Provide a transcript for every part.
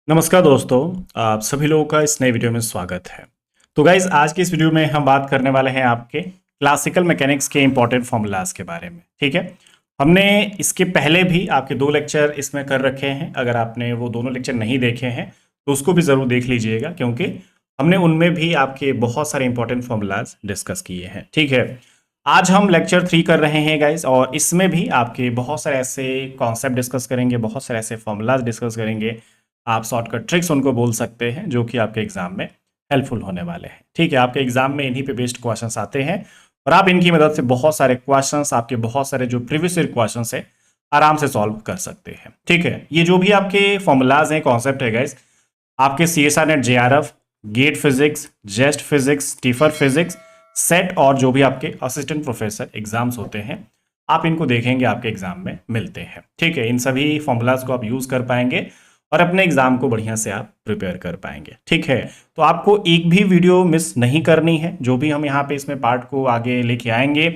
नमस्कार दोस्तों, आप सभी लोगों का इस नए वीडियो में स्वागत है। तो गाइज आज की इस वीडियो में हम बात करने वाले हैं आपके क्लासिकल मैकेनिक्स के इंपॉर्टेंट फॉर्मूलाज के बारे में। ठीक है, हमने इसके पहले भी आपके 2 लेक्चर इसमें कर रखे हैं। अगर आपने वो दोनों लेक्चर नहीं देखे हैं तो उसको भी ज़रूर देख लीजिएगा, क्योंकि हमने उनमें भी आपके बहुत सारे इंपॉर्टेंट फॉर्मूलाज डिस्कस किए हैं। ठीक है, आज हम लेक्चर 3 कर रहे हैं गाइज, और इसमें भी आपके बहुत सारे ऐसे कॉन्सेप्ट डिस्कस करेंगे, बहुत सारे ऐसे फॉर्मूलाज डिस्कस करेंगे। आप शॉर्टकट ट्रिक्स उनको बोल सकते हैं, जो कि आपके एग्जाम में हेल्पफुल होने वाले हैं। ठीक है, आपके एग्जाम में इन्हीं पे बेस्ड क्वेश्चंस आते हैं और आप इनकी मदद से बहुत सारे क्वेश्चंस, आपके बहुत सारे जो प्रीवियस ईयर क्वेश्चंस है, आराम से सॉल्व कर सकते हैं। ठीक है, ये जो भी आपके फॉर्मूलाज हैं, कॉन्सेप्ट है गाइस, आपके CSR NET JRF, GATE physics, JEST physics, TIFR physics, SET और जो भी आपके असिस्टेंट प्रोफेसर एग्जाम्स होते हैं, आप इनको देखेंगे, आपके एग्जाम में मिलते हैं। ठीक है, इन सभी फॉर्मूलाज को आप यूज कर पाएंगे और अपने एग्जाम को बढ़िया से आप प्रिपेयर कर पाएंगे। ठीक है, तो आपको एक भी वीडियो मिस नहीं करनी है। जो भी हम यहाँ पे इसमें पार्ट को आगे लेके आएंगे,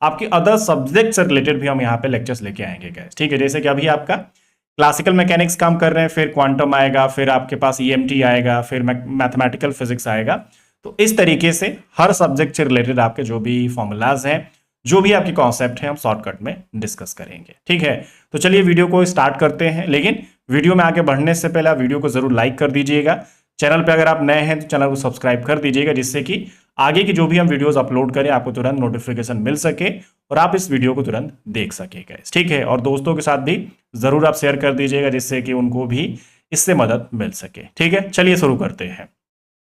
आपके अदर सब्जेक्ट से रिलेटेड भी हम यहाँ पे लेक्चर्स लेके आएंगे गाइस। ठीक है, जैसे कि अभी आपका क्लासिकल मैकेनिक्स काम कर रहे हैं, फिर क्वांटम आएगा, फिर आपके पास EMT आएगा, फिर मैथमेटिकल फिजिक्स आएगा। तो इस तरीके से हर सब्जेक्ट से रिलेटेड आपके जो भी फॉर्मूलाज हैं, जो भी आपके कॉन्सेप्ट है, हम शॉर्टकट में डिस्कस करेंगे। ठीक है, तो चलिए वीडियो को स्टार्ट करते हैं। लेकिन वीडियो में आगे बढ़ने से पहले आप वीडियो को जरूर लाइक कर दीजिएगा। चैनल पे अगर आप नए हैं तो चैनल को सब्सक्राइब कर दीजिएगा, जिससे कि आगे की जो भी हम वीडियोस अपलोड करें आपको तुरंत नोटिफिकेशन मिल सके और आप इस वीडियो को तुरंत देख सकेगा। ठीक है, और दोस्तों के साथ भी जरूर आप शेयर कर दीजिएगा, जिससे कि उनको भी इससे मदद मिल सके। ठीक है, चलिए शुरू करते हैं।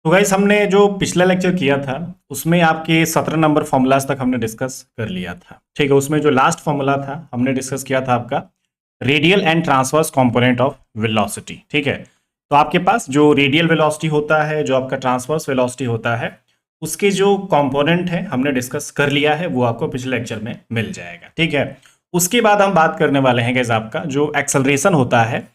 तो गाइस, हमने जो पिछला लेक्चर किया था उसमें आपके 17 नंबर फॉर्मूलाज तक हमने डिस्कस कर लिया था। ठीक है, उसमें जो लास्ट फॉर्मूला था हमने डिस्कस किया था आपका radial and transverse component of velocity. ठीक है, तो आपके पास जो रेडियल वेलोसिटी होता है, जो आपका ट्रांसवर्स वेलोसिटी होता है, उसके जो कंपोनेंट है हमने डिस्कस कर लिया है, वो आपको पिछले लेक्चर में मिल जाएगा। ठीक है, उसके बाद हम बात करने वाले हैं गाइस आपका जो एक्सेलरेशन होता है,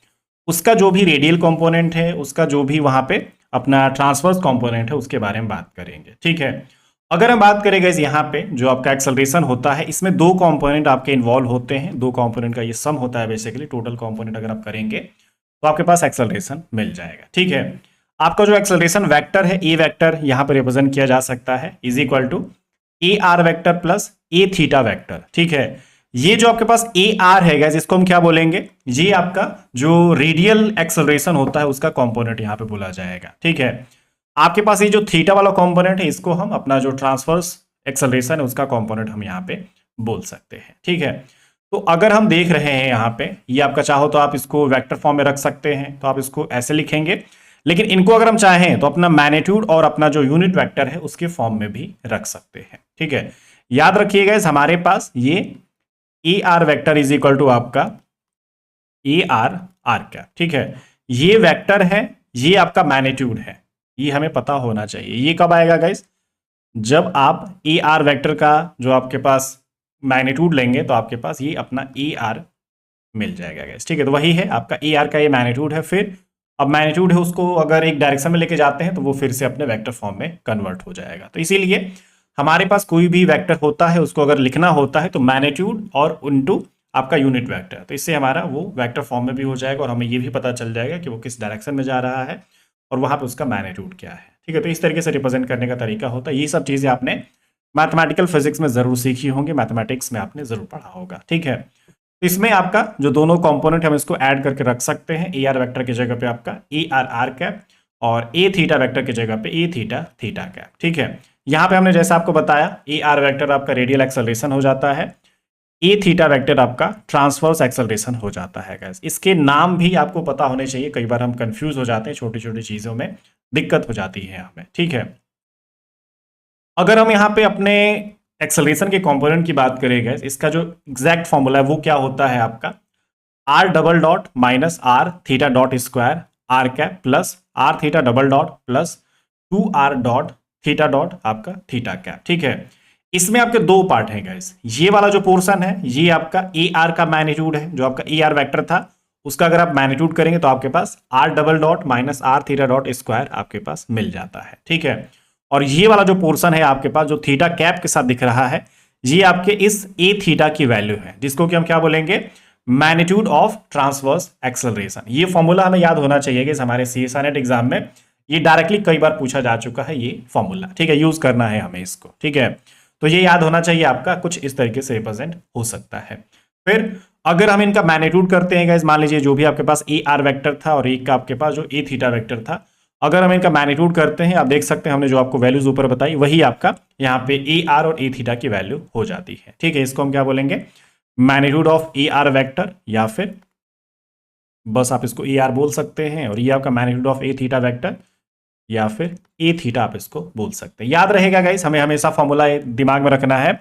उसका जो भी रेडियल कंपोनेंट है, उसका जो भी वहां पे अपना ट्रांसवर्स कंपोनेंट है, उसके बारे में बात करेंगे। ठीक है, अगर हम बात करें गाइस यहाँ पे जो आपका एक्सेलरेशन होता है, इसमें 2 कंपोनेंट आपके इन्वॉल्व होते हैं। 2 कंपोनेंट का ये सम होता है बेसिकली। टोटल कंपोनेंट अगर आप करेंगे तो आपके पास एक्सेलरेशन मिल जाएगा। ठीक है, आपका जो एक्सेलरेशन वेक्टर है, ए वेक्टर यहाँ पे रिप्रेजेंट किया जा सकता है, is equal to AR vector plus A theta vector. ठीक है, ये जो आपके पास AR है गाइस, इसको हम क्या बोलेंगे, ये आपका जो रेडियल एक्सेलरेशन होता है उसका कंपोनेंट यहाँ पे बोला जाएगा। ठीक है, आपके पास ये जो थीटा वाला कंपोनेंट है, इसको हम अपना जो ट्रांसवर्स एक्सेलरेशन है उसका कंपोनेंट हम यहाँ पे बोल सकते हैं। ठीक है, तो अगर हम देख रहे हैं यहाँ पे, ये आपका चाहो तो आप इसको वेक्टर फॉर्म में रख सकते हैं, तो आप इसको ऐसे लिखेंगे। लेकिन इनको अगर हम चाहें तो अपना मैग्नीट्यूड और अपना जो यूनिट वेक्टर है उसके फॉर्म में भी रख सकते हैं। ठीक है, याद रखिएगा हमारे पास ये AR vector is equal to आपका AR आर कैप। ठीक है, ये वेक्टर है, ये आपका मैग्नीट्यूड है, ये हमें पता होना चाहिए। ये कब आएगा गाइस, जब आप AR वेक्टर का जो आपके पास मैग्नीट्यूड लेंगे तो आपके पास ये अपना AR मिल जाएगा गाइस। ठीक है, तो वही है आपका AR का ये मैग्नीट्यूड है। फिर अब मैग्नीट्यूड है, उसको अगर एक डायरेक्शन में लेके जाते हैं तो वो फिर से अपने वेक्टर फॉर्म में कन्वर्ट हो जाएगा। तो इसीलिए हमारे पास कोई भी वेक्टर होता है, उसको अगर लिखना होता है तो मैग्नीट्यूड और इनटू आपका यूनिट वेक्टर, तो इससे हमारा वो वेक्टर फॉर्म में भी हो जाएगा और हमें ये भी पता चल जाएगा कि वो किस डायरेक्शन में जा रहा है और वहां पे उसका मैग्नीट्यूड क्या है। ठीक है, तो इस तरीके से रिप्रेजेंट करने का तरीका होता है। ये सब चीजें आपने मैथमेटिकल फिजिक्स में जरूर सीखी होंगी, मैथमेटिक्स में आपने जरूर पढ़ा होगा। ठीक है, तो इसमें आपका जो दोनों कंपोनेंट हम इसको ऐड करके रख सकते हैं। AR वेक्टर की जगह पे आपका AR आर कैप और A थीटा वेक्टर की जगह पे A थीटा थीटा कैप। ठीक है, यहाँ पे हमने जैसा आपको बताया, AR वेक्टर आपका रेडियल एक्सेलरेशन हो जाता है, A थीटा वेक्टर आपका ट्रांसवर्स एक्सेलरेशन हो जाता है गाइस। इसके नाम भी आपको पता होने चाहिए, कई बार हम कंफ्यूज हो जाते हैं, छोटी छोटी चीजों में दिक्कत हो जाती है हमें। ठीक है, अगर हम यहाँ पे अपने एक्सेलरेशन के कंपोनेंट की बात करें गाइस, इसका जो एग्जैक्ट फॉर्मूला है वो क्या होता है आपका R double dot minus R theta dot square R cap plus R theta double dot plus 2R dot theta dot आपका थीटा कैप। ठीक है, इसमें आपके 2 पार्ट हैं गाइस। ये वाला जो पोर्शन है ये आपका AR का मैग्नीट्यूड है, जो आपका AR वेक्टर था उसका अगर आप मैग्नीट्यूड करेंगे तो आपके पास R double dot minus R theta dot square आपके पास मिल जाता है। ठीक है, और ये वाला जो पोर्शन है आपके पास जो थीटा कैप के साथ दिख रहा है, ये आपके इस A थीटा की वैल्यू है, जिसको कि हम क्या बोलेंगे, मैग्नीट्यूड ऑफ ट्रांसवर्स एक्सेलरेशन। ये फॉर्मूला हमें याद होना चाहिए कि हमारे CSIR नेट एग्जाम में ये डायरेक्टली कई बार पूछा जा चुका है ये फॉर्मूला, ठीक है, यूज करना है हमें इसको, ठीक है। तो ये याद होना चाहिए आपका, कुछ इस तरीके से रिप्रेजेंट हो सकता है। फिर अगर हम इनका मैग्नीट्यूड करते हैं गाइस, मान लीजिए जो भी आपके पास ए आर वेक्टर था और एक का आपके पास जो ए थीटा वेक्टर था, अगर हम इनका मैग्नीट्यूड करते हैं, आप देख सकते हैं हमने जो आपको वैल्यूज ऊपर बताई वही आपका यहाँ पे ए आर और ए थीटा की वैल्यू हो जाती है, ठीक है। इसको हम क्या बोलेंगे, magnitude of A R vector, या फिर बस आप इसको ए आर बोल सकते हैं, और ये आपका magnitude of A theta vector, या फिर ए थीटा आप इसको बोल सकते हैं। याद रहेगा गाइस, हमें हमेशा फॉर्मूला दिमाग में रखना है,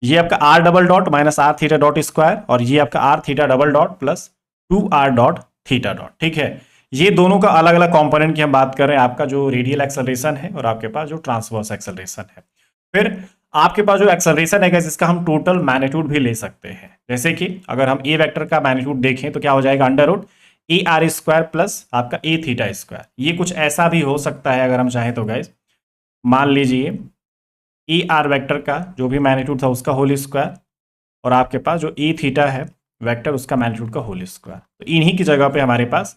ये आपका R double dot minus R theta dot square, और ये आपका R theta double dot plus 2r dot theta dot, ठीक है। ये दोनों का अलग अलग कंपोनेंट की हम बात कर रहे हैं, आपका जो रेडियल एक्सेलरेशन है और आपके पास जो ट्रांसवर्स एक्सेलरेशन है। फिर आपके पास जो एक्सेलरेशन है गाइस, इसका हम टोटल मैग्नीट्यूड भी ले सकते हैं। जैसे कि अगर हम ए वेक्टर का मैग्नीट्यूड देखें तो क्या हो जाएगा, under root A R square plus आपका ए थीटा स्क्वायर। ये कुछ ऐसा भी हो सकता है अगर हम चाहें तो गाइस, मान लीजिए ए आर वेक्टर का जो भी मैग्नीट्यूड था उसका होल स्क्वायर, और आपके पास जो ए थीटा है वेक्टर उसका मैग्नीट्यूड का होल स्क्वायर। तो इन्हीं की जगह पे हमारे पास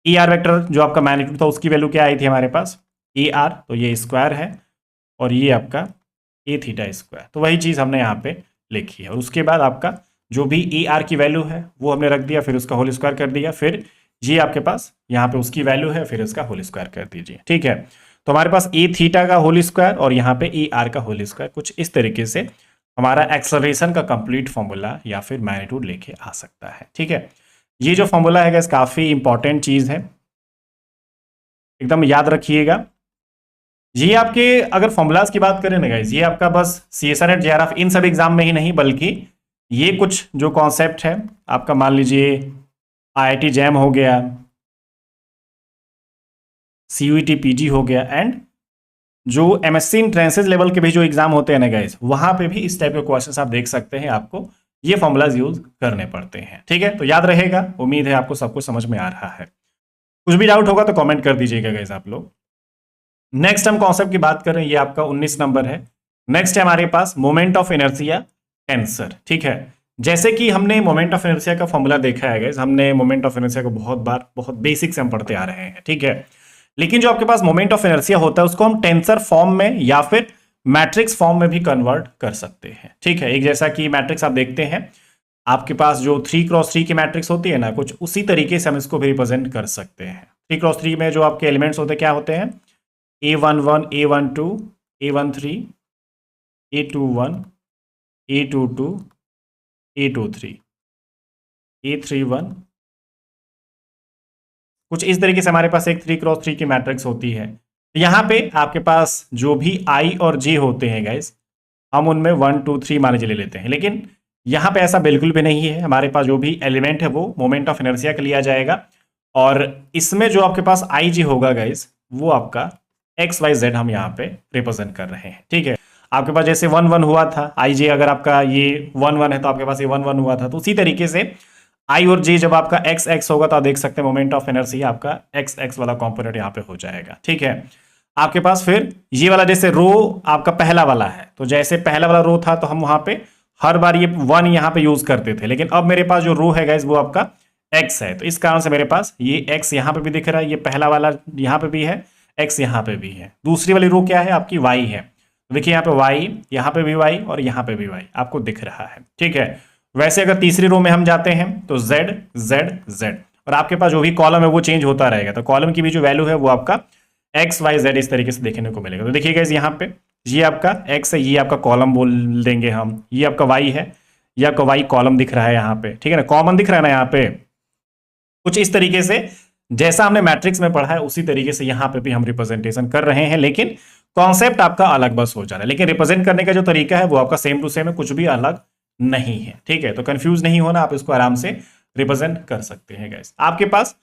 ए आर वेक्टर जो आपका मैग्नीट्यूड था उसकी वैल्यू क्या आई थी हमारे पास, ए आर, तो ये स्क्वायर है, और ये आपका ए थीटा स्क्वायर। तो वही चीज़ हमने यहाँ पे लिखी है, और उसके बाद आपका जो भी ए आर की वैल्यू है वो हमने रख दिया, फिर उसका होल स्क्वायर कर दिया, फिर ये आपके पास यहाँ पे उसकी वैल्यू है, फिर इसका होल स्क्वायर कर दीजिए, ठीक है। तो हमारे पास ए थीटा का होल स्क्वायर और यहाँ पे ए आर का होल स्क्वायर, कुछ इस तरीके से हमारा एक्सेलरेशन का कंप्लीट फॉर्मूला या फिर मैग्नीट्यूड लेके आ सकता है, ठीक है। ये जो फॉर्मूला है गाइस काफी इंपॉर्टेंट चीज है, एकदम याद रखिएगा। ये आपके अगर फॉर्मूलाज की बात करें ना गाइस, ये आपका बस CSIR नेट JRF इन सब एग्जाम में ही नहीं, बल्कि ये कुछ जो कॉन्सेप्ट है आपका, मान लीजिए IIT जैम हो गया, CUET PG हो गया, एंड जो MSc एंट्रेंसेस लेवल के भी जो एग्जाम होते हैं ना गाइस, वहां पे भी इस टाइप के क्वेश्चंस आप देख सकते हैं, आपको ये फॉर्मूलाज यूज करने पड़ते हैं, ठीक है। तो याद रहेगा, उम्मीद है आपको सब कुछ समझ में आ रहा है। कुछ भी डाउट होगा तो कमेंट कर दीजिएगा गाइस आप लोग। नेक्स्ट हम कॉन्सेप्ट की बात कर रहे हैं, ये आपका 19 नंबर है। नेक्स्ट है हमारे पास मोमेंट ऑफ इनर्शिया टेंसर, ठीक है। जैसे कि हमने मोमेंट ऑफ इनर्शिया का फॉर्मूला देखा है गाइस, हमने मोमेंट ऑफ इनर्शिया को बहुत बार बहुत बेसिक से हम पढ़ते आ रहे हैं, ठीक है। लेकिन जो आपके पास मोमेंट ऑफ इनर्शिया होता है उसको हम टेंसर फॉर्म में या फिर मैट्रिक्स फॉर्म में भी कन्वर्ट कर सकते हैं, ठीक है। एक जैसा कि मैट्रिक्स आप देखते हैं, आपके पास जो 3x3 की मैट्रिक्स होती है ना, कुछ उसी तरीके से हम इसको भी रिप्रेजेंट कर सकते हैं। 3x3 में जो आपके एलिमेंट्स होते हैं क्या होते हैं, A11, A12, A13, A21, A22, A23, A31, कुछ इस तरीके से हमारे पास एक 3x3 की मैट्रिक्स होती है। यहाँ पे आपके पास जो भी I और J होते हैं गाइस, हम उनमें 1 2 3 मान ले लेते हैं, लेकिन यहाँ पे ऐसा बिल्कुल भी नहीं है। हमारे पास जो भी एलिमेंट है वो मोमेंट ऑफ इनर्शिया का लिया जाएगा, और इसमें जो आपके पास IG होगा गाइस, वो आपका XYZ हम यहाँ पे रिप्रेजेंट कर रहे हैं, ठीक है। आपके पास जैसे 1 1 हुआ था, IJ अगर आपका ये 1 1 है तो आपके पास ये 1 1 हुआ था, तो उसी तरीके से I और J जब आपका XX होगा तो आप देख सकते हैं मोमेंट ऑफ इनर्शिया आपका XX वाला कॉम्पोनेंट यहाँ पे हो जाएगा, ठीक है। आपके पास फिर ये वाला जैसे रो आपका पहला वाला है, तो जैसे पहला वाला रो था तो हम वहां पे हर बार ये 1 यहाँ पे यूज करते थे, लेकिन अब मेरे पास जो रो है गाइस वो आपका X है, तो इस कारण से मेरे पास ये X यहाँ पे भी दिख रहा है, ये पहला वाला यहाँ पे भी है, X यहाँ पे भी है। दूसरी वाली रो क्या है आपकी, Y है, तो देखिए यहाँ पे Y, यहाँ पे भी Y और यहाँ पे भी Y आपको दिख रहा है, ठीक है। वैसे अगर तीसरी रो में हम जाते हैं तो Z Z Z, और आपके पास जो भी कॉलम है वो चेंज होता रहेगा, तो कॉलम की भी जो वैल्यू है वो आपका XYZ इस तरीके से देखने को मिलेगा। तो देखिएगा यहाँ पे ये आपका X है, ये आपका कॉलम बोल देंगे हम, ये आपका Y है, ये आपका Y कॉलम दिख रहा है यहाँ पे, ठीक है ना, कॉमन दिख रहा है ना यहाँ पे। कुछ इस तरीके से जैसा हमने मैट्रिक्स में पढ़ा है उसी तरीके से यहाँ पे भी हम रिप्रेजेंटेशन कर रहे हैं, लेकिन कॉन्सेप्ट आपका अलग बस हो जा रहा है, लेकिन रिप्रेजेंट करने का जो तरीका है वो आपका सेम टू सेम है, कुछ भी अलग नहीं है, ठीक है। तो कंफ्यूज नहीं होना, आप इसको आराम से रिप्रेजेंट कर सकते हैं गाइस। आपके पास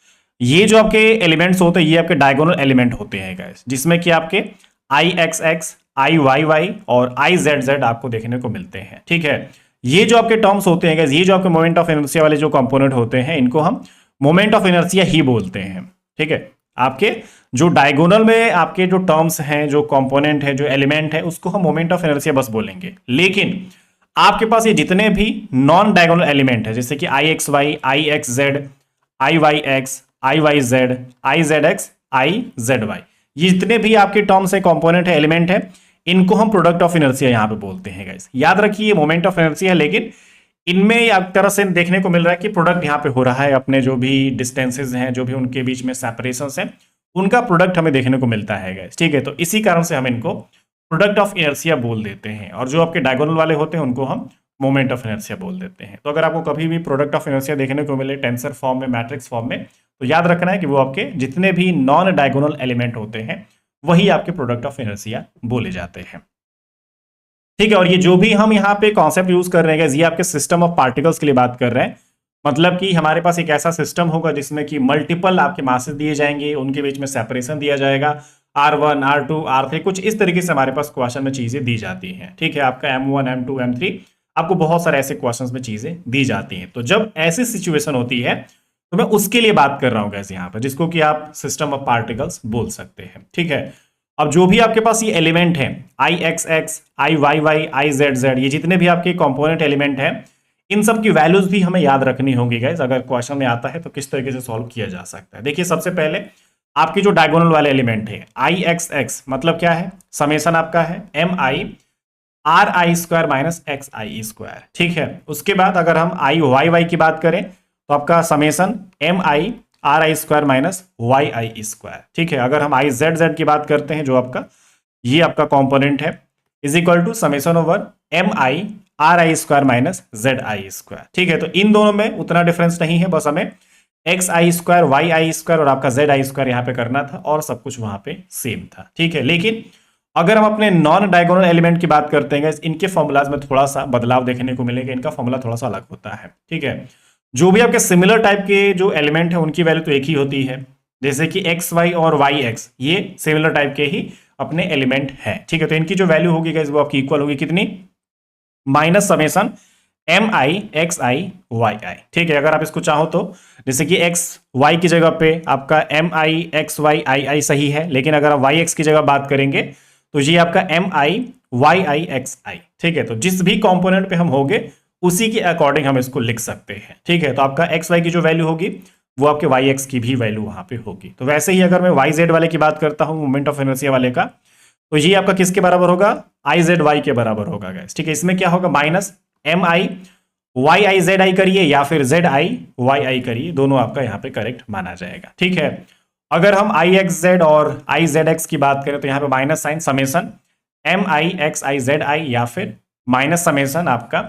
ये जो आपके एलिमेंट्स होते हैं ये आपके डायगोनल एलिमेंट होते हैं गाइस, जिसमें कि आपके IXX, IYY और IZZ आपको देखने को मिलते हैं, ठीक है। ये जो आपके टर्म्स होते हैं गाइस, ये जो आपके मोमेंट ऑफ इनर्शिया वाले जो कंपोनेंट होते हैं इनको हम मोमेंट ऑफ इनर्शिया ही बोलते हैं, ठीक है। आपके जो डायगोनल में आपके जो टर्म्स हैं, जो कंपोनेंट है, जो एलिमेंट है, उसको हम मोमेंट ऑफ इनर्शिया बस बोलेंगे। लेकिन आपके पास ये जितने भी नॉन डायगोनल एलिमेंट है, जैसे कि I X Y, I X Z, I Y X, I Y Z, I Z X, I Z Y, ये जितने भी आपके टर्म्स है, कंपोनेंट है, एलिमेंट है, इनको हम प्रोडक्ट ऑफ इनर्शिया यहां पे बोलते हैं गाइस। याद रखिए ये मोमेंट ऑफ इनर्शिया है, लेकिन इनमें एक तरह से देखने को मिल रहा है कि प्रोडक्ट यहां पे हो रहा है, अपने जो भी डिस्टेंसेज हैं, जो भी उनके बीच में सेपरेशंस हैं, उनका प्रोडक्ट हमें देखने को मिलता है गाइस। ठीक है, तो इसी कारण से हम इनको प्रोडक्ट ऑफ इनर्शिया बोल देते हैं, और जो आपके डायगोनल वाले होते हैं उनको हम मोमेंट ऑफ इनर्शिया बोल देते हैं। तो अगर आपको कभी भी प्रोडक्ट ऑफ इनर्शिया देखने को मिले टेंसर फॉर्म में, मैट्रिक्स फॉर्म में, तो याद रखना है कि वो आपके जितने भी नॉन डायगोनल एलिमेंट होते हैं वही आपके प्रोडक्ट ऑफ इनर्शिया बोले जाते हैं। ठीक है, और ये जो भी हम यहाँ पे कॉन्सेप्ट यूज कर रहे हैं, ये आपके सिस्टम ऑफ पार्टिकल्स के लिए बात कर रहे हैं। मतलब कि हमारे पास एक ऐसा सिस्टम होगा जिसमें कि मल्टीपल आपके मासेस दिए जाएंगे, उनके बीच में सेपरेशन दिया जाएगा, R1, R2, R3, कुछ इस तरीके से हमारे पास क्वेश्चन में चीजें दी जाती हैं। ठीक है, आपका M1, M2, M3, आपको बहुत सारे ऐसे क्वेश्चंस में चीजें दी जाती हैं। तो जब ऐसी सिचुएशन होती है तो मैं उसके लिए बात कर रहा हूं गैस यहाँ पर, जिसको कि आप सिस्टम ऑफ पार्टिकल्स बोल सकते हैं। ठीक है, अब जो भी आपके पास ये एलिमेंट है, I X X, I Y Y, I Z Z, ये जितने भी आपके कंपोनेंट एलिमेंट हैं, इन सब की वैल्यूज भी हमें याद रखनी होंगी गाइस। अगर क्वेश्चन में आता है तो किस तरीके से सॉल्व किया जा सकता है। देखिए, सबसे पहले आपकी जो डायगोनल वाले एलिमेंट है, आई एक्स एक्स, मतलब क्या है, समेसन आपका है M I R I square minus X I square. ठीक है, उसके बाद अगर हम आई वाई वाई की बात करें तो आपका summation M I R I square minus Y I square. ठीक है, अगर हम आई जेड जेड की बात करते हैं, जो आपका ये आपका कंपोनेंट है, is equal to summation over M I R I square minus Z I square. ठीक है, तो इन दोनों में उतना डिफरेंस नहीं है, बस हमें x I square, Y I square और आपका जेड आई स्क्वायर यहाँ पे करना था, और सब कुछ वहां पे सेम था। ठीक है, लेकिन अगर हम अपने नॉन डायगोनल एलिमेंट की बात करते हैं, इनके फॉर्मूलाज में थोड़ा सा बदलाव देखने को मिलेगा, इनका फॉर्मूला थोड़ा सा अलग होता है। ठीक है, जो भी आपके सिमिलर टाइप के जो एलिमेंट है उनकी वैल्यू तो एक ही होती है, जैसे कि एक्स वाई और वाई एक्स, ये सिमिलर टाइप के ही अपने एलिमेंट है। ठीक है, तो इनकी जो वैल्यू होगी गाइस वो आपकी इक्वल होगी कितनी, minus summation M I X I Y आई। ठीक है, अगर आप इसको चाहो तो जैसे कि एक्स वाई की जगह पे आपका एम आई एक्स वाई आई आई सही है, लेकिन अगर आप वाई एक्स की जगह बात करेंगे तो ये आपका M I Y I X आई। ठीक है, तो जिस भी कंपोनेंट पे हम होंगे उसी के अकॉर्डिंग हम इसको लिख सकते हैं। ठीक है, तो आपका एक्स वाई की जो वैल्यू होगी वो आपके वाई एक्स की भी वैल्यू वहां पे होगी। तो वैसे ही अगर मैं वाई जेड वाले की बात करता हूं, मोमेंट ऑफ इनर्शिया वाले का, तो ये आपका किसके बराबर होगा, आई जेड वाई के बराबर होगा गाइस। ठीक है, इसमें क्या होगा, minus M I Y I Z I करिए या फिर जेड आई वाई आई करिए, दोनों आपका यहाँ पे करेक्ट माना जाएगा। ठीक है, अगर हम आई एक्स जेड और आई जेड एक्स की बात करें तो यहाँ पे minus sign summation M I X I Z I या फिर माइनस समेसन आपका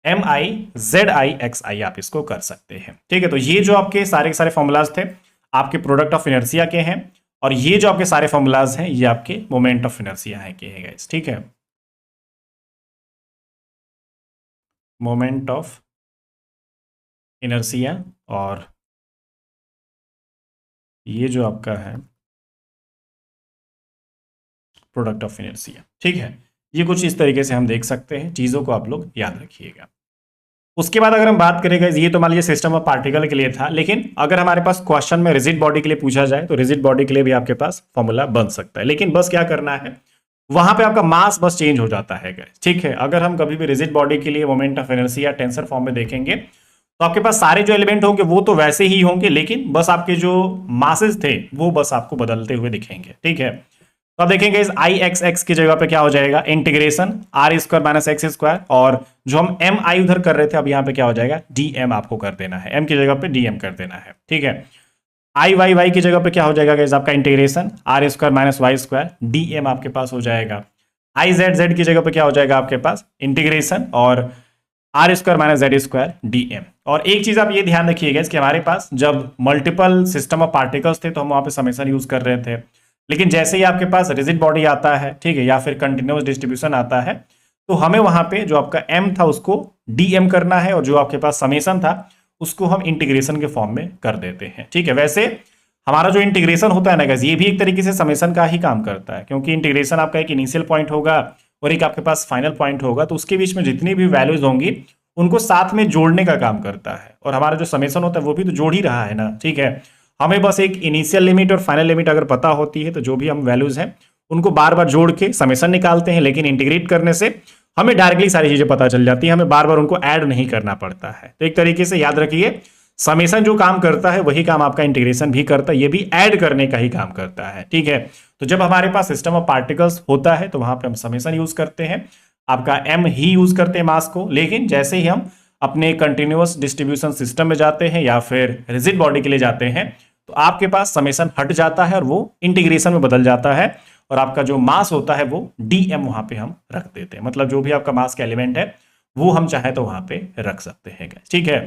M I Z I X I, आप इसको कर सकते हैं। ठीक है, तो ये जो आपके सारे के सारे फॉर्मूलाज थे आपके प्रोडक्ट ऑफ इनर्शिया के हैं, और ये जो आपके सारे फॉर्मूलाज हैं ये आपके मोमेंट ऑफ इनर्शिया है के हैं गाइस। ठीक है, मोमेंट ऑफ इनर्शिया और ये जो आपका है प्रोडक्ट ऑफ इनर्शिया। ठीक है, ये कुछ इस तरीके से हम देख सकते हैं, चीजों को आप लोग याद रखिएगा। उसके बाद अगर हम बात करेंगे, ये तो मान लीजिए सिस्टम ऑफ पार्टिकल के लिए था, लेकिन अगर हमारे पास क्वेश्चन में रिजिड बॉडी के लिए पूछा जाए तो रिजिड बॉडी के लिए भी आपके पास फॉर्मूला बन सकता है, लेकिन बस क्या करना है, वहां पे आपका मास बस चेंज हो जाता है गाइस। ठीक है, अगर हम कभी भी रिजिड बॉडी के लिए moment of inertia tensor form में देखेंगे तो आपके पास सारे जो एलिमेंट होंगे वो तो वैसे ही होंगे, लेकिन बस आपके जो मासेस थे वो बस आपको बदलते हुए दिखेंगे। ठीक है, तो आप देखेंगे इस आई एक्स एक्स की जगह पे क्या हो जाएगा, integration R square minus X square, और जो हम एम आई उधर कर रहे थे अब यहाँ पे क्या हो जाएगा, डी एम आपको कर देना है, एम की जगह पे डी एम कर देना है। ठीक है, आई वाई वाई की जगह पे क्या हो जाएगा गाइस, आपका integration R square minus Y square, D M आपके पास हो जाएगा। आई जेड जेड की जगह पे क्या हो जाएगा आपके पास, इंटीग्रेशन और R square minus Z square D M. और एक चीज आप ये ध्यान रखिएगा कि हमारे पास जब मल्टीपल सिस्टम ऑफ पार्टिकल्स थे तो हम वहां पे समेसन यूज कर रहे थे, लेकिन जैसे ही आपके पास रिजिड बॉडी आता है, ठीक है, या फिर कंटिन्यूअस डिस्ट्रीब्यूशन आता है, तो हमें वहां पे जो आपका m था उसको dm करना है, और जो आपके पास समेसन था उसको हम इंटीग्रेशन के फॉर्म में कर देते हैं। ठीक है, वैसे हमारा जो इंटीग्रेशन होता है ना गाइस, ये भी एक तरीके से समेसन का ही काम करता है, क्योंकि इंटीग्रेशन आपका एक इनिशियल पॉइंट होगा और एक आपके पास फाइनल पॉइंट होगा, तो उसके बीच में जितनी भी वैल्यूज होंगी उनको साथ में जोड़ने का काम करता है, और हमारा जो समेसन होता है वो भी तो जोड़ ही रहा है ना। ठीक है, हमें बस एक इनिशियल लिमिट और फाइनल लिमिट अगर पता होती है तो जो भी हम वैल्यूज हैं उनको बार बार जोड़ के समेसन निकालते हैं, लेकिन इंटीग्रेट करने से हमें डायरेक्टली सारी चीजें पता चल जाती है, हमें बार बार उनको ऐड नहीं करना पड़ता है। तो एक तरीके से याद रखिए, समेशन जो काम करता है वही काम आपका इंटीग्रेशन भी करता है, ये भी ऐड करने का ही काम करता है। ठीक है, तो जब हमारे पास सिस्टम ऑफ पार्टिकल्स होता है तो वहां पे हम समेशन यूज करते हैं, आपका एम ही यूज करते हैं मास को। लेकिन जैसे ही हम अपने कंटिन्यूअस डिस्ट्रीब्यूशन सिस्टम में जाते हैं या फिर रिजिड बॉडी के लिए जाते हैं तो आपके पास समेशन हट जाता है और वो इंटीग्रेशन में बदल जाता है, और आपका जो मास होता है वो डीएम वहां पे हम रख देते हैं। मतलब जो भी आपका मास का एलिमेंट है वो हम चाहे तो वहां पे रख सकते हैं। ठीक है,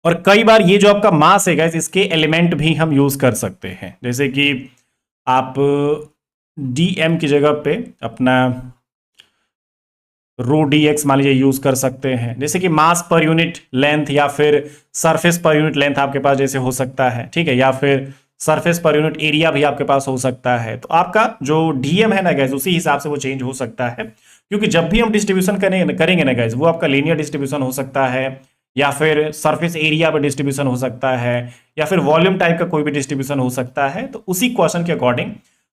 और कई बार ये जो आपका मास है गाइस, इसके एलिमेंट भी हम यूज कर सकते हैं। जैसे कि आप डीएम की जगह पे अपना रो डी एक्स मान लीजिए यूज कर सकते हैं। जैसे कि मास पर यूनिट लेंथ या फिर सरफेस पर यूनिट लेंथ आपके पास जैसे हो सकता है, ठीक है, या फिर सरफेस पर यूनिट एरिया भी आपके पास हो सकता है। तो आपका जो डीएम है ना गाइस, उसी हिसाब से वो चेंज हो सकता है, क्योंकि जब भी हम डिस्ट्रीब्यूशन करेंगे ना गाइस, वो आपका लीनियर डिस्ट्रीब्यूशन हो सकता है, या फिर सरफेस एरिया पर डिस्ट्रीब्यूशन हो सकता है, या फिर वॉल्यूम टाइप का कोई भी डिस्ट्रीब्यूशन हो सकता है। तो उसी क्वेश्चन के अकॉर्डिंग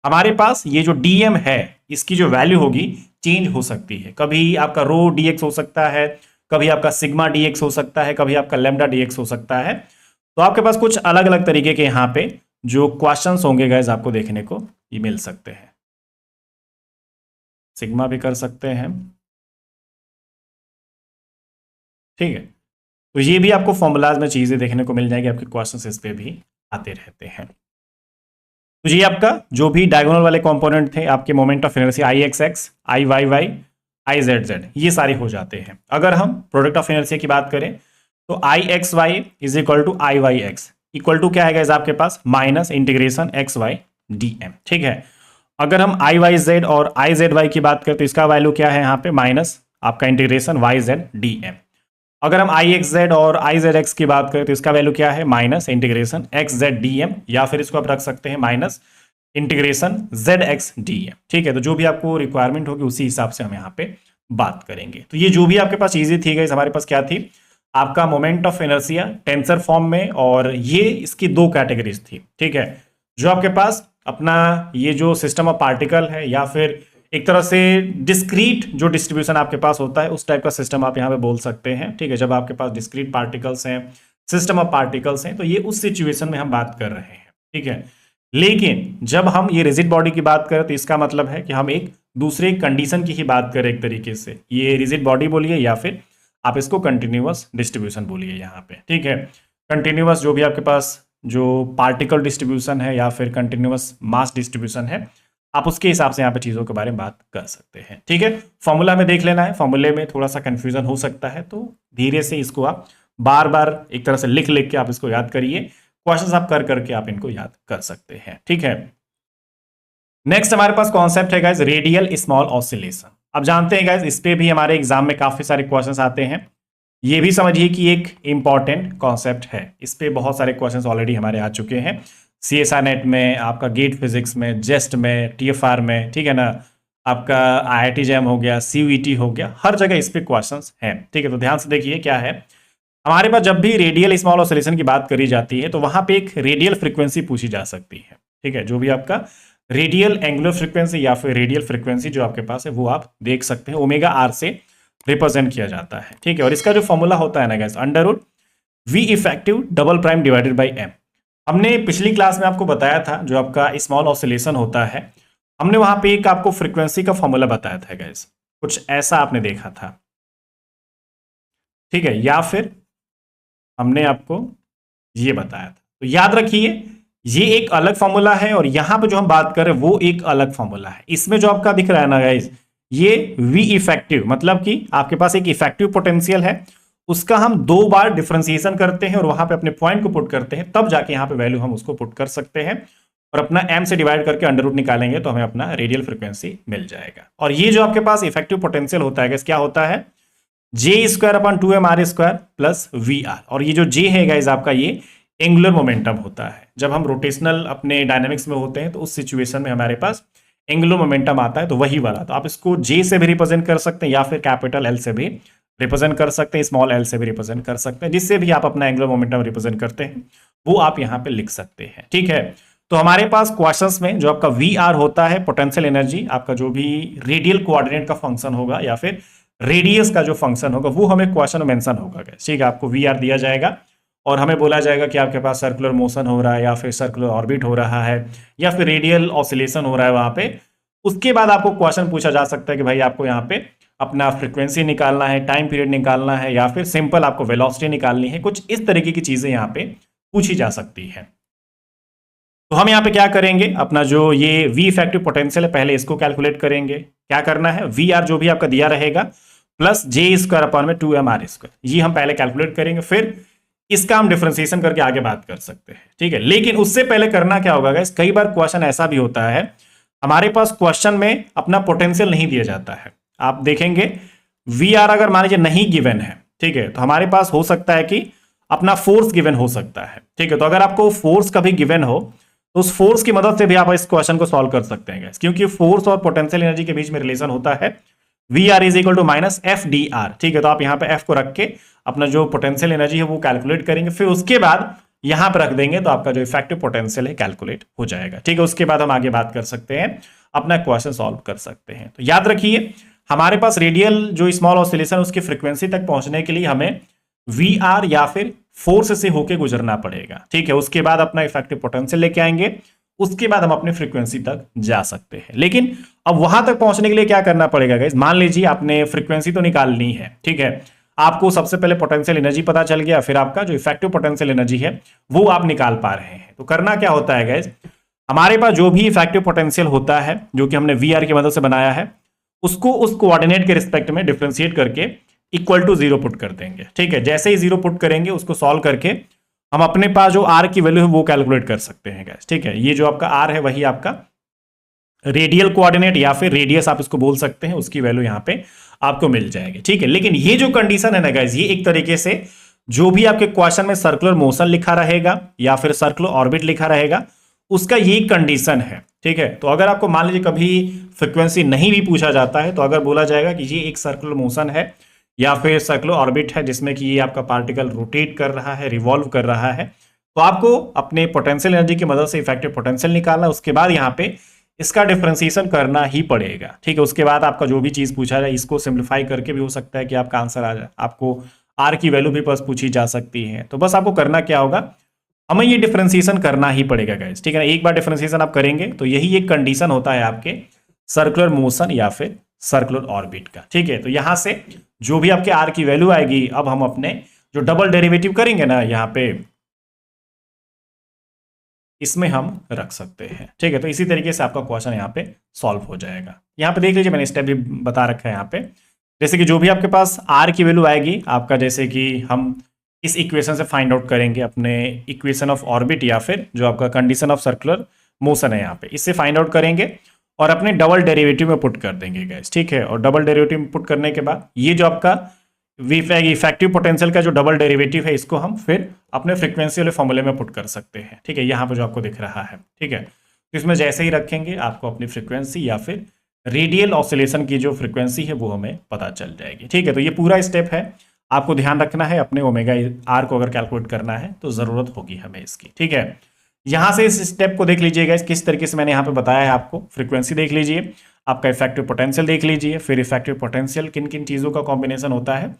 हमारे पास ये जो डीएम है इसकी जो वैल्यू होगी चेंज हो सकती है। कभी आपका रो डीएक्स हो सकता है, कभी आपका सिग्मा डीएक्स हो सकता है, कभी आपका लैम्डा डीएक्स हो सकता है। तो आपके पास कुछ अलग अलग तरीके के यहाँ पे जो क्वेश्चंस होंगे गाइस आपको देखने को ये मिल सकते हैं। सिग्मा भी कर सकते हैं, ठीक है। तो ये भी आपको फॉर्मूलाज में चीजें देखने को मिल जाएगी, आपके क्वेश्चंस इस पे भी आते रहते हैं। तो ये आपका जो भी डायगोनल वाले कंपोनेंट थे आपके moment of inertia I X X, I Y Y, I Z Z, ये सारे हो जाते हैं। अगर हम प्रोडक्ट ऑफ इनर्शिया की बात करें तो I X Y is equal to I Y X equal to क्या है आपके पास minus integration X Y D M, ठीक है। अगर हम आई वाई जेड और आई जेड वाई की बात करें तो इसका वैल्यू क्या है यहाँ पे माइनस आपका integration Y Z D M. अगर हम आई एक्स जेड और आई जेड एक्स की बात करें तो इसका वैल्यू क्या है minus integration X Z D M, या फिर इसको आप रख सकते हैं minus integration Z X D M, ठीक है। तो जो भी आपको रिक्वायरमेंट होगी उसी हिसाब से हम यहाँ पे बात करेंगे। तो ये जो भी आपके पास चीजें थी गाइस, हमारे पास क्या थी, आपका moment of inertia tensor form में, और ये इसकी दो कैटेगरीज थी, ठीक है। जो आपके पास अपना ये जो सिस्टम ऑफ पार्टिकल है या फिर एक तरह से डिस्क्रीट जो डिस्ट्रीब्यूशन आपके पास होता है उस टाइप का सिस्टम आप यहाँ पे बोल सकते हैं, ठीक है। जब आपके पास डिस्क्रीट पार्टिकल्स हैं, सिस्टम ऑफ पार्टिकल्स हैं, तो ये उस सिचुएशन में हम बात कर रहे हैं, ठीक है। लेकिन जब हम ये रिजिड बॉडी की बात करें तो इसका मतलब है कि हम एक दूसरे कंडीशन की ही बात करें एक तरीके से। ये रिजिड बॉडी बोलिए या फिर आप इसको कंटिन्यूअस डिस्ट्रीब्यूशन बोलिए यहाँ पे, ठीक है। कंटिन्यूअस जो भी आपके पास जो पार्टिकल डिस्ट्रीब्यूशन है या फिर कंटिन्यूअस मास डिस्ट्रीब्यूशन है, आप उसके हिसाब से यहाँ पे चीजों के बारे में बात कर सकते हैं, ठीक है। फॉर्मूला में देख लेना है, फॉर्मूले में थोड़ा सा कंफ्यूजन हो सकता है, तो धीरे से इसको आप बार बार एक तरह से लिख लिख के आप इसको याद करिए, क्वेश्चंस आप कर करके आप इनको याद कर सकते हैं, ठीक है। नेक्स्ट हमारे पास कॉन्सेप्ट है गाइस रेडियल स्मॉल ऑसिलेशन। अब जानते हैं गाइस इस पे भी हमारे एग्जाम में काफी सारे क्वेश्चंस आते हैं। ये भी समझिए कि एक इंपॉर्टेंट कॉन्सेप्ट है, इस पे बहुत सारे क्वेश्चंस ऑलरेडी हमारे आ चुके हैं, CSIR नेट में, आपका गेट फिजिक्स में, जेस्ट में, TFR में, ठीक है ना, आपका IIT जैम हो गया, CUET हो गया, हर जगह इस पे क्वेश्चंस हैं, ठीक है। तो ध्यान से देखिए क्या है हमारे पास, जब भी रेडियल स्मॉल ऑसिलेशन की बात करी जाती है तो वहां पे एक रेडियल फ्रीक्वेंसी पूछी जा सकती है, ठीक है। जो भी आपका रेडियल एंगुलर फ्रीक्वेंसी या फिर रेडियल फ्रीक्वेंसी जो आपके पास है वो आप देख सकते हैं, ओमेगा आर से रिप्रेजेंट किया जाता है, ठीक है। और इसका जो फॉर्मूला होता है ना guys, under root V effective double prime divided by M. हमने पिछली क्लास में आपको बताया था जो आपका स्मॉल ऑसिलेशन होता है, हमने वहां पे एक आपको फ्रीक्वेंसी का फॉर्मूला बताया था गाइस, कुछ ऐसा आपने देखा था, ठीक है, या फिर हमने आपको ये बताया था। तो याद रखिए ये एक अलग फॉर्मूला है और यहां पे जो हम बात कर रहे हैं वो एक अलग फॉर्मूला है। इसमें जो आपका दिख रहा है ना गाइस, ये वी इफेक्टिव, मतलब कि आपके पास एक इफेक्टिव पोटेंशियल है, उसका हम दो बार डिफरेंशिएशन करते हैं और वहां पे अपने पॉइंट को पुट करते हैं, तब जाके यहां पे वैल्यू हम उसको पुट कर सकते हैं और अपना m से डिवाइड करके अंडर रूट निकालेंगे तो हमें अपना रेडियल फ्रीक्वेंसी मिल जाएगा। और ये जो आपके पास इफेक्टिव पोटेंशियल होता है क्या होता है, J square upon 2m r square plus V R. और ये जो जे है गाइस आपका ये एंगुलर मोमेंटम होता है। जब हम रोटेशनल अपने डायनेमिक्स में होते हैं तो उस सिचुएशन में हमारे पास एंगुलर मोमेंटम आता है, तो वही वाला। तो आप इसको जे से भी रिप्रेजेंट कर सकते हैं या फिर कैपिटल एल से भी रिप्रेजेंट कर सकते हैं, स्मॉल एल से भी रिप्रेजेंट कर सकते हैं, जिससे भी आप अपना एंगुलर मोमेंटम रिप्रेजेंट करते हैं वो आप यहाँ पे लिख सकते हैं, ठीक है। तो हमारे पास क्वेश्चंस में जो आपका वी आर होता है पोटेंशियल एनर्जी, आपका जो भी रेडियल कोऑर्डिनेट का फंक्शन होगा या फिर रेडियस का जो फंक्शन होगा वो हमें क्वेश्चन में मेंशन होगा। ठीक है, आपको वी आर दिया जाएगा और हमें बोला जाएगा कि आपके पास सर्कुलर मोशन हो रहा है या फिर सर्कुलर ऑर्बिट हो रहा है या फिर रेडियल ऑसिलेशन हो रहा है वहां पे। उसके बाद आपको क्वेश्चन पूछा जा सकता है कि भाई आपको यहाँ पे अपना फ्रीक्वेंसी निकालना है, टाइम पीरियड निकालना है या फिर सिंपल आपको वेलोसिटी निकालनी है। कुछ इस तरीके की चीजें यहाँ पे पूछी जा सकती है। तो हम यहाँ पे क्या करेंगे, अपना जो ये वी इफेक्टिव पोटेंशियल है पहले इसको कैलकुलेट करेंगे। क्या करना है, वी आर जो भी आपका दिया रहेगा प्लस जे स्क्वायर अपॉन में 2mr स्क्वायर, ये हम पहले कैलकुलेट करेंगे, फिर इसका हम डिफरेंशिएशन करके आगे बात कर सकते हैं। ठीक है, लेकिन उससे पहले करना क्या होगा गाइस, कई बार क्वेश्चन ऐसा भी होता है हमारे पास क्वेश्चन में अपना पोटेंशियल नहीं दिया जाता है। आप देखेंगे वी आर अगर मान लीजिए नहीं गिवन है, ठीक है, तो हमारे पास हो सकता है कि अपना फोर्स गिवन हो सकता है। ठीक है, तो अगर आपको फोर्स कभी गिवन हो तो उस फोर्स की मदद से भी आप इस क्वेश्चन को सॉल्व कर सकते हैं, क्योंकि फोर्स और पोटेंशियल एनर्जी के बीच में रिलेशन होता है V R is equal to minus F D R. ठीक है, तो आप यहां पे एफ को रख के अपना जो पोटेंशियल एनर्जी है वो कैलकुलेट करेंगे, फिर उसके बाद यहां पर रख देंगे तो आपका जो इफेक्टिव पोटेंशियल है कैलकुलेट हो जाएगा। ठीक है, उसके बाद हम आगे बात कर सकते हैं, अपना क्वेश्चन सॉल्व कर सकते हैं। तो याद रखिए हमारे पास रेडियल जो स्मॉल ऑसिलेशन उसकी फ्रीक्वेंसी तक पहुंचने के लिए हमें वी आर या फिर फोर्स से होके गुजरना पड़ेगा। ठीक है, उसके बाद अपना इफेक्टिव पोटेंशियल लेके आएंगे, उसके बाद हम अपनी फ्रीक्वेंसी तक जा सकते हैं। लेकिन अब वहां तक पहुंचने के लिए क्या करना पड़ेगा गाइस, मान लीजिए आपने फ्रीक्वेंसी तो निकालनी है। ठीक है, आपको सबसे पहले पोटेंशियल एनर्जी पता चल गया, फिर आपका जो इफेक्टिव पोटेंशियल एनर्जी है वो आप निकाल पा रहे हैं। तो करना क्या होता है गाइस, हमारे पास जो भी इफेक्टिव पोटेंशियल होता है जो कि हमने वी आर की मदद से बनाया है उसको उस कोऑर्डिनेट के रिस्पेक्ट में डिफरेंशिएट करके इक्वल टू 0 पुट कर देंगे। ठीक है, जैसे ही 0 पुट करेंगे उसको सॉल्व करके हम अपने पास जो आर की वैल्यू है वो कैलकुलेट कर सकते हैं गाइस। ठीक है, ये जो आपका आर है वही आपका रेडियल कोऑर्डिनेट या फिर रेडियस आप इसको बोल सकते हैं, उसकी वैल्यू यहां पे आपको मिल जाएगी। ठीक है, लेकिन ये जो कंडीशन है ना गाइस, ये एक तरीके से जो भी आपके क्वेश्चन में सर्कुलर मोशन लिखा रहेगा या फिर सर्कुलर ऑर्बिट लिखा रहेगा उसका ये कंडीशन है। ठीक है, तो अगर आपको मान लीजिए कभी फ्रीक्वेंसी नहीं भी पूछा जाता है तो अगर बोला जाएगा कि ये एक सर्कुलर मोशन है या फिर सर्कुलर ऑर्बिट है जिसमें कि ये आपका पार्टिकल रोटेट कर रहा है, रिवॉल्व कर रहा है, तो आपको अपने पोटेंशियल एनर्जी की मदद से इफेक्टिव पोटेंशियल निकालना, उसके बाद यहाँ पे इसका डिफरेंशिएशन करना ही पड़ेगा। ठीक है, उसके बाद आपका जो भी चीज पूछा जाए इसको सिंप्लीफाई करके भी हो सकता है कि आपका आंसर आ जाए, आपको आर की वैल्यू भी बस पूछी जा सकती है। तो बस आपको करना क्या होगा, हमें ये डिफरेंशिएशन करना ही पड़ेगा गाइस। ठीक है ना, एक बार डिफरेंशिएशन आप करेंगे तो यही एक कंडीशन होता है आपके सर्कुलर मोशन या फिर सर्कुलर ऑर्बिट का। ठीक है, तो यहां से जो भी आपके आर की वैल्यू आएगी अब हम अपने जो डबल डेरिवेटिव करेंगे ना यहाँ पे इसमें हम रख सकते हैं। ठीक है, तो इसी तरीके से आपका क्वेश्चन यहाँ पे सॉल्व हो जाएगा। यहाँ पे देख लीजिए मैंने स्टेप भी बता रखा है यहाँ पे, जैसे कि जो भी आपके पास आर की वैल्यू आएगी आपका, जैसे कि हम इस इक्वेशन से फाइंड आउट करेंगे अपने इक्वेशन ऑफ ऑर्बिट या फिर जो आपका कंडीशन ऑफ सर्कुलर मोशन है यहाँ पे, इससे फाइंड आउट करेंगे और अपने डबल डेरिवेटिव में पुट कर देंगे गाइस। ठीक है, और डबल डेरिवेटिव में पुट करने के बाद ये जो आपका इफेक्टिव पोटेंशियल का जो डबल डेरिवेटिव है इसको हम फिर अपने फ्रीक्वेंसी वाले फॉर्मूले में पुट कर सकते हैं। ठीक है, यहाँ पे जो आपको दिख रहा है। ठीक है, तो इसमें जैसे ही रखेंगे आपको अपनी फ्रीक्वेंसी या फिर रेडियल ऑसिलेशन की जो फ्रीक्वेंसी है वो हमें पता चल जाएगी। ठीक है, तो ये पूरा स्टेप है, आपको ध्यान रखना है अपने ओमेगा आर को अगर कैलकुलेट करना है तो जरूरत होगी हमें इसकी। ठीक है, यहां से इस स्टेप को देख लीजिएगा किस तरीके से मैंने यहाँ पे बताया है आपको। फ्रीक्वेंसी देख लीजिए, आपका इफेक्टिव पोटेंशियल देख लीजिए, फिर इफेक्टिव पोटेंशियल किन किन चीजों का कॉम्बिनेशन होता है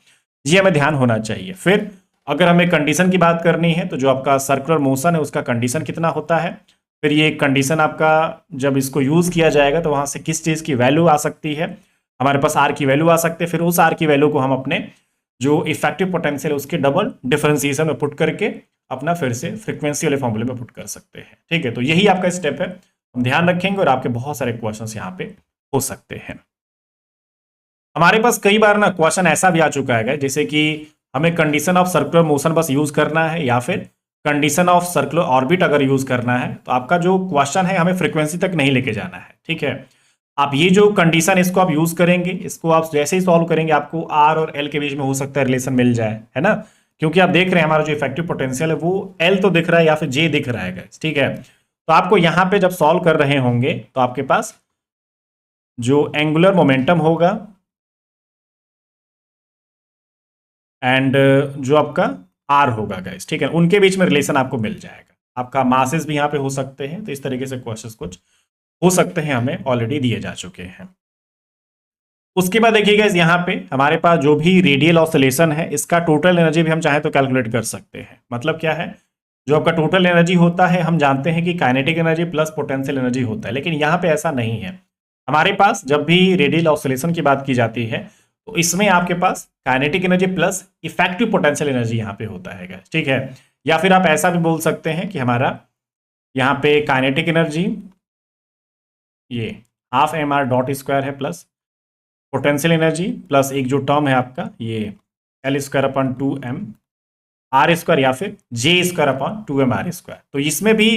ये हमें ध्यान होना चाहिए। फिर अगर हमें कंडीशन की बात करनी है तो जो आपका सर्कुलर मोशन है उसका कंडीशन कितना होता है, फिर ये कंडीशन आपका जब इसको यूज किया जाएगा तो वहां से किस चीज की वैल्यू आ सकती है, हमारे पास आर की वैल्यू आ सकती है, फिर उस आर की वैल्यू को हम अपने जो इफेक्टिव पोटेंशियल है उसके डबल डिफरेंशिएशन में पुट करके अपना फिर से फ्रीक्वेंसी वाले फॉर्मूले में पुट कर सकते हैं। ठीक है, तो यही आपका स्टेप है, हम ध्यान रखेंगे और आपके बहुत सारे क्वेश्चंस यहाँ पे हो सकते हैं। हमारे पास कई बार ना क्वेश्चन ऐसा भी आ चुका है जैसे कि हमें कंडीशन ऑफ सर्कुलर मोशन बस यूज करना है या फिर कंडीशन ऑफ सर्कुलर ऑर्बिट अगर यूज करना है तो आपका जो क्वेश्चन है हमें फ्रीक्वेंसी तक नहीं लेके जाना है। ठीक है, आप ये जो कंडीशन इसको आप यूज करेंगे, इसको आप जैसे ही सॉल्व करेंगे आपको आर और एल के बीच में हो सकता है रिलेशन मिल जाए, है ना, क्योंकि आप देख रहे हैं हमारा जो इफेक्टिव पोटेंशियल है वो एल तो दिख रहा है या फिर जे दिख रहा है गाइस। ठीक है, तो आपको यहाँ पे जब सॉल्व कर रहे होंगे तो आपके पास जो एंगुलर मोमेंटम होगा एंड जो आपका आर होगा गाइस, ठीक है, उनके बीच में रिलेशन आपको मिल जाएगा। आपका मासेस भी यहाँ पे हो सकते हैं। तो इस तरीके से क्वेश्चंस कुछ हो सकते हैं, हमें ऑलरेडी दिए जा चुके हैं। उसके बाद देखिएगा यहाँ पे हमारे पास जो भी रेडियल ऑसिलेशन है, इसका टोटल एनर्जी भी हम चाहे तो कैलकुलेट कर सकते हैं। मतलब क्या है, जो आपका टोटल एनर्जी होता है, हम जानते हैं कि kinetic energy plus potential energy होता है, लेकिन यहाँ पे ऐसा नहीं है। हमारे पास जब भी रेडियल ऑसिलेशन की बात की जाती है, तो इसमें आपके पास kinetic energy plus effective potential energy यहाँ पे होता है, ठीक है। या फिर आप ऐसा भी बोल सकते हैं कि हमारा यहाँ पे काइनेटिक एनर्जी ये half M R dot square है, प्लस पोटेंशियल एनर्जी प्लस एक जो टर्म है आपका ये L square upon 2m R square या फिर J square upon 2m R square. तो इसमें भी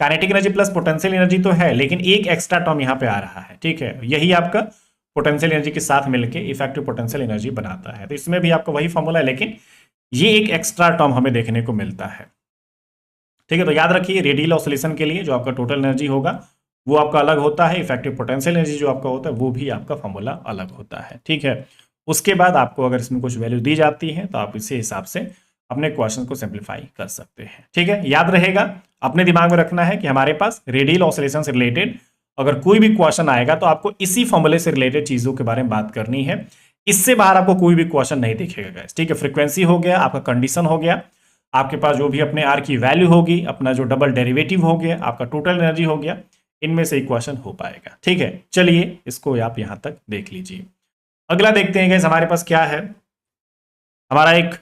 kinetic energy plus potential energy तो है, लेकिन एक एक्स्ट्रा टर्म यहाँ पे आ रहा है, ठीक है। यही आपका पोटेंशियल एनर्जी के साथ मिलकर इफेक्टिव पोटेंशियल एनर्जी बनाता है। तो इसमें भी आपका वही फॉर्मूला है, लेकिन ये एक एक्स्ट्रा टर्म हमें देखने को मिलता है, ठीक है। तो याद रखिए, रेडियल ऑसिलेशन के लिए जो आपका टोटल एनर्जी होगा वो आपका अलग होता है, इफेक्टिव पोटेंशियल एनर्जी जो आपका होता है वो भी आपका फॉर्मूला अलग होता है, ठीक है। उसके बाद आपको अगर इसमें कुछ वैल्यू दी जाती है तो आप इसी हिसाब से अपने क्वेश्चन को सिंप्लीफाई कर सकते हैं, ठीक है। याद रहेगा, अपने दिमाग में रखना है कि हमारे पास रेडियल ऑसिलेशन से रिलेटेड अगर कोई भी क्वेश्चन आएगा तो आपको इसी फॉर्मूले से रिलेटेड चीजों के बारे में बात करनी है। इससे बाहर आपको कोई भी क्वेश्चन नहीं दिखेगा गाइस, ठीक है। फ्रीक्वेंसी हो गया, आपका कंडीशन हो गया, आपके पास जो भी अपने आर की वैल्यू होगी, अपना जो डबल डेरिवेटिव हो गया, आपका टोटल एनर्जी हो गया, इनमें से एक क्वेश्चन हो पाएगा, ठीक है। चलिए इसको आप यहां तक देख लीजिए। अगला देखते हैं गाइस हमारे पास क्या है। हमारा एक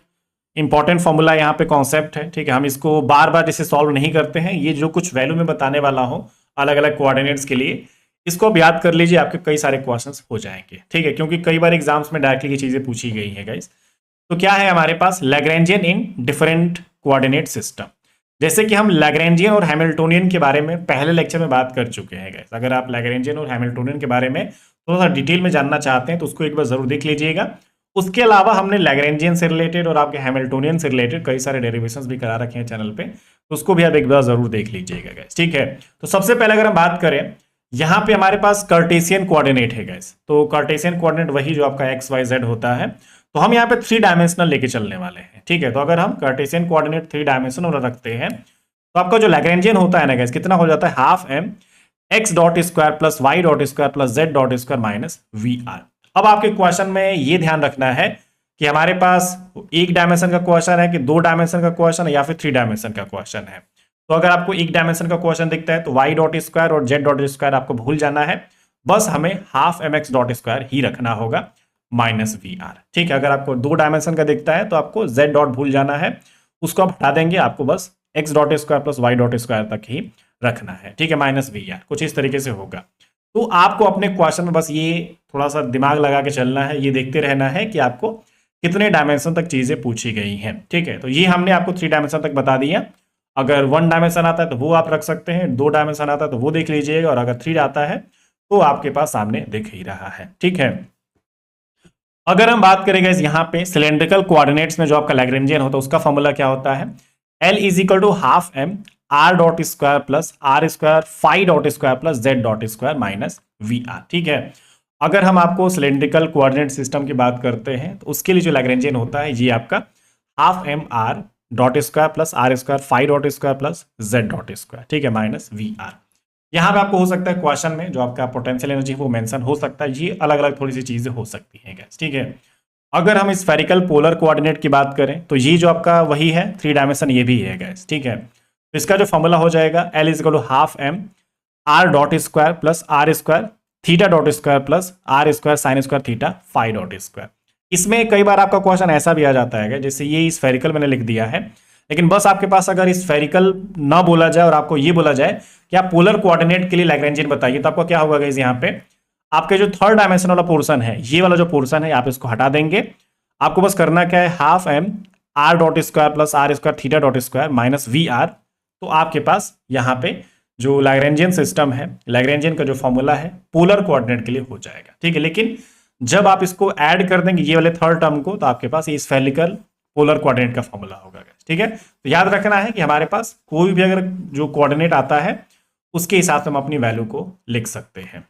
इंपॉर्टेंट फॉर्मूला यहाँ पे कॉन्सेप्ट है, ठीक है। हम इसको बार बार इसे सॉल्व नहीं करते हैं, ये जो कुछ वैल्यू में बताने वाला हूं अलग अलग कोऑर्डिनेट्स के लिए, इसको आप याद कर लीजिए, आपके कई सारे क्वेश्चंस हो जाएंगे, ठीक है। क्योंकि कई बार एग्जाम्स में डायरेक्टली ये चीजें पूछी गई है गाइस। तो क्या है हमारे पास, Lagrangian in different coordinate system. जैसे कि हम लैग्रेंजियन और हैमिल्टोनियन के बारे में पहले लेक्चर में बात कर चुके हैं गाइस। अगर आप लैग्रेंजियन और हैमिल्टोनियन के बारे में थोड़ा सा डिटेल में जानना चाहते हैं तो उसको एक बार जरूर देख लीजिएगा। उसके अलावा हमने लैग्रेंजियन से रिलेटेड और आपके हैमिल्टोनियन से रिलेटेड कई सारे डेरिवेशंस भी करा रखे हैं चैनल पे, तो उसको भी आप एक बार जरूर देख लीजिएगा गाइस, ठीक है। तो सबसे पहले अगर हम बात करें, यहाँ पे हमारे पास कार्टेशियन कोऑर्डिनेट है गाइस। तो कार्टेशियन कोऑर्डिनेट वही जो आपका एक्स वाई जेड होता है, तो हम यहाँ पे 3 डायमेंशनल लेके चलने वाले हैं, ठीक है। तो अगर हम कार्टेशियन कोऑर्डिनेट 3 डायमेंशनल रखते हैं तो आपका जो लैग्रेंजियन होता है ना गाइस, कितना हो जाता है, half M X dot square plus Y dot square plus Z dot square minus V R. अब आपके क्वेश्चन में ये ध्यान रखना है कि हमारे पास एक डायमेंशन का क्वेश्चन है कि 2 डायमेंशन का क्वेश्चन है या फिर 3 डायमेंशन का क्वेश्चन है। तो अगर आपको एक डायमेंशन का क्वेश्चन दिखता है तो वाई डॉट स्क्वायर और जेड डॉट स्क्वायर आपको भूल जाना है, बस हमें half M X dot square ही रखना होगा माइनस वी आर, ठीक है। अगर आपको 2 डायमेंशन का दिखता है तो आपको जेड डॉट भूल जाना है, उसको आप हटा देंगे, आपको बस X dot square plus Y dot square तक ही रखना है, ठीक है, माइनस वी आर, कुछ इस तरीके से होगा। तो आपको अपने क्वेश्चन में बस ये थोड़ा सा दिमाग लगा के चलना है, ये देखते रहना है कि आपको कितने डायमेंशन तक चीजें पूछी गई हैं, ठीक है। तो ये हमने आपको 3 डायमेंशन तक बता दिया। अगर 1 डायमेंशन आता है तो वो आप रख सकते हैं, 2 डायमेंशन आता है तो वो देख लीजिएगा, और अगर 3 आता है तो आपके पास सामने दिख ही रहा है, ठीक है। अगर हम बात करेंगे यहाँ पे सिलेंड्रिकल कोऑर्डिनेट्स में जो आपका लैग्रेंजियन होता है उसका फॉर्मूला क्या होता है, L is equal to half M R dot square plus R square phi dot square plus Z dot square minus V R, ठीक है। अगर हम आपको सिलेंड्रिकल कोऑर्डिनेट सिस्टम की बात करते हैं तो उसके लिए जो लैग्रेंजियन होता है ये आपका half M R dot square plus R square phi dot square plus Z dot square, ठीक है, माइनस वी आर। यहाँ पे आपको हो सकता है क्वेश्चन में जो आपका पोटेंशियल एनर्जी वो मेंशन हो सकता है, ये अलग अलग थोड़ी सी चीजें हो सकती हैं गाइस, ठीक है। अगर हम स्फेरिकल पोलर कोऑर्डिनेट की बात करें तो ये जो आपका वही है 3 डायमेंशन, ये भी है गाइस, ठीक है। तो इसका जो फॉर्मूला हो जाएगा L is equal to half M R dot square plus R square theta dot square plus R square sine square theta phi dot square. इसमें कई बार आपका क्वेश्चन ऐसा भी आ जाता है जैसे ये स्फेरिकल मैंने लिख दिया है, लेकिन बस आपके पास अगर स्फेरिकल ना बोला जाए और आपको ये बोला जाए कि आप पोलर कोऑर्डिनेट के लिए लैग्रेंजियन बताइए, तो आपको क्या होगा गाइस, यहाँ पे आपके जो 3rd डायमेंशन वाला पोर्शन है, ये वाला जो पोर्शन है आप इसको हटा देंगे। आपको बस करना क्या है, half M R dot square plus R square theta dot square minus V R. तो आपके पास यहाँ पे जो लैग्रेंजियन सिस्टम है, लैग्रेंजियन का जो फॉर्मूला है पोलर कोऑर्डिनेट के लिए हो जाएगा, ठीक है। लेकिन जब आप इसको ऐड कर देंगे ये वाले 3rd टर्म को, तो आपके पास ये स्फेरिकल पोलर कोऑर्डिनेट का फॉर्मूला होगा, ठीक है। तो याद रखना है कि हमारे पास कोई भी अगर जो कोऑर्डिनेट आता है उसके हिसाब से हम अपनी वैल्यू को लिख सकते हैं,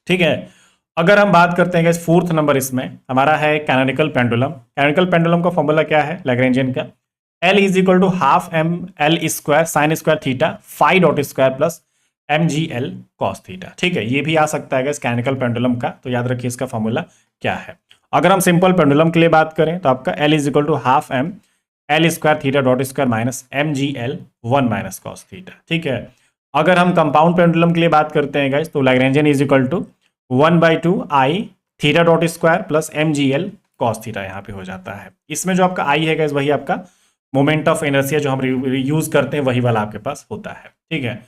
ठीक है। अगर हम बात करते हैं 4th नंबर, इसमें हमारा है कैनोनिकल पेंडुलम। कैनोनिकल पेंडुलम का फॉर्मूला क्या है लैग्रेंजियन का, L is equal to half M L square sine square theta phi dot square plus M G L cos theta. ठीक है, ये भी आ सकता है मैकेनिकल पेंडुलम का, तो याद रखिए इसका फॉर्मूला क्या है। अगर हम सिंपल पेंडुलम के लिए बात करें तो आपका L is equal to half M L square theta dot square minus M G L 1 minus cos theta. ठीक है, अगर हम कंपाउंड पेंडुलम के लिए बात करते हैं गाइस तो Lagrangian is equal to 1/2 I theta dot square plus M G L cos theta यहाँ पे हो जाता है। इसमें जो आपका आई है गाइस वही आपका मोमेंट ऑफ इनर्शिया जो हम यूज करते हैं वही वाला आपके पास होता है। ठीक है,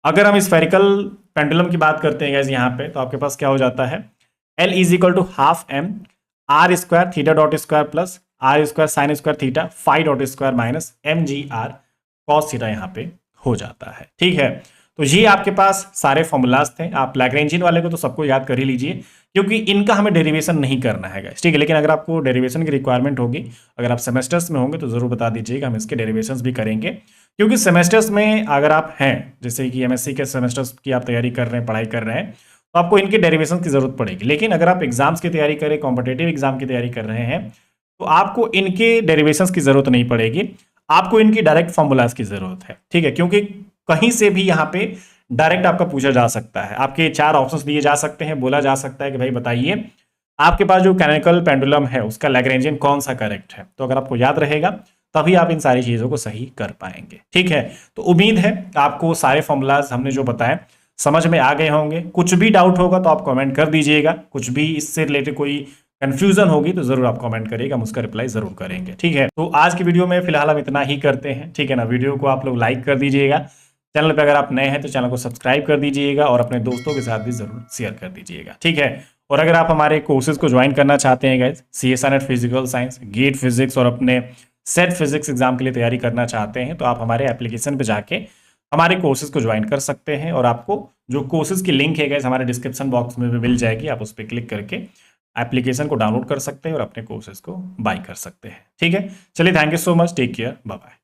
अगर हम स्फेरिकल पेंडुलम की बात करते हैं गाइस यहाँ पे तो आपके पास क्या हो जाता है, L is equal to half M R square theta dot square plus R square sine square theta phi dot square minus M G R cos theta यहाँ पे हो जाता है। ठीक है, तो ये आपके पास सारे फॉर्मूलाज थे। आप लैग्रेंजियन वाले को तो सबको याद कर ही लीजिए क्योंकि इनका हमें डेरिवेशन नहीं करना है गाइस। ठीक है, लेकिन अगर आपको डेरिवेशन की रिक्वायरमेंट होगी, अगर आप सेमेस्टर्स में होंगे तो जरूर बता दीजिएगा, हम इसके डेरिवेशंस भी करेंगे। क्योंकि सेमेस्टर्स में अगर आप हैं, जैसे कि एमएससी के सेमेस्टर्स की आप तैयारी कर रहे हैं, पढ़ाई कर रहे हैं, तो आपको इनके डेरिवेशन की जरूरत पड़ेगी। लेकिन अगर आप एग्जाम्स की तैयारी करें, कॉम्पिटेटिव एग्जाम की तैयारी कर रहे हैं, तो आपको इनके डेरिवेशंस की जरूरत नहीं पड़ेगी, आपको इनकी डायरेक्ट फॉर्मूलाज की जरूरत है। ठीक है, क्योंकि कहीं से भी यहाँ पे डायरेक्ट आपका पूछा जा सकता है। आपके 4 ऑप्शंस दिए जा सकते हैं, बोला जा सकता है कि भाई बताइए आपके पास जो कैनिकल पेंडुलम है उसका लैग्रेंजियन कौन सा करेक्ट है। तो अगर आपको याद रहेगा तभी आप इन सारी चीजों को सही कर पाएंगे। ठीक है, तो उम्मीद है आपको सारे फॉर्मूलाज हमने जो बताए समझ में आ गए होंगे। कुछ भी डाउट होगा तो आप कमेंट कर दीजिएगा, कुछ भी इससे रिलेटेड कोई कंफ्यूजन होगी तो जरूर आप कमेंट करिएगा, हम उसका रिप्लाई जरूर करेंगे। ठीक है, तो आज की वीडियो में फिलहाल हम इतना ही करते हैं। ठीक है ना, वीडियो को आप लोग लाइक कर दीजिएगा, चैनल पे अगर आप नए हैं तो चैनल को सब्सक्राइब कर दीजिएगा और अपने दोस्तों के साथ भी जरूर शेयर कर दीजिएगा। ठीक है, और अगर आप हमारे कोर्सेज को ज्वाइन करना चाहते हैं guys, CSIR NET physical science, GATE physics और अपने सेट फिजिक्स एग्जाम के लिए तैयारी करना चाहते हैं तो आप हमारे एप्लीकेशन पे जाके हमारे कोर्सेज को ज्वाइन कर सकते हैं। और आपको जो कोर्सेज की लिंक है गाइस हमारे डिस्क्रिप्शन बॉक्स में भी मिल जाएगी, आप उस पर क्लिक करके एप्लीकेशन को डाउनलोड कर सकते हैं और अपने कोर्सेज को बाय कर सकते हैं। ठीक है, चलिए, thank you so much, take care, bye bye.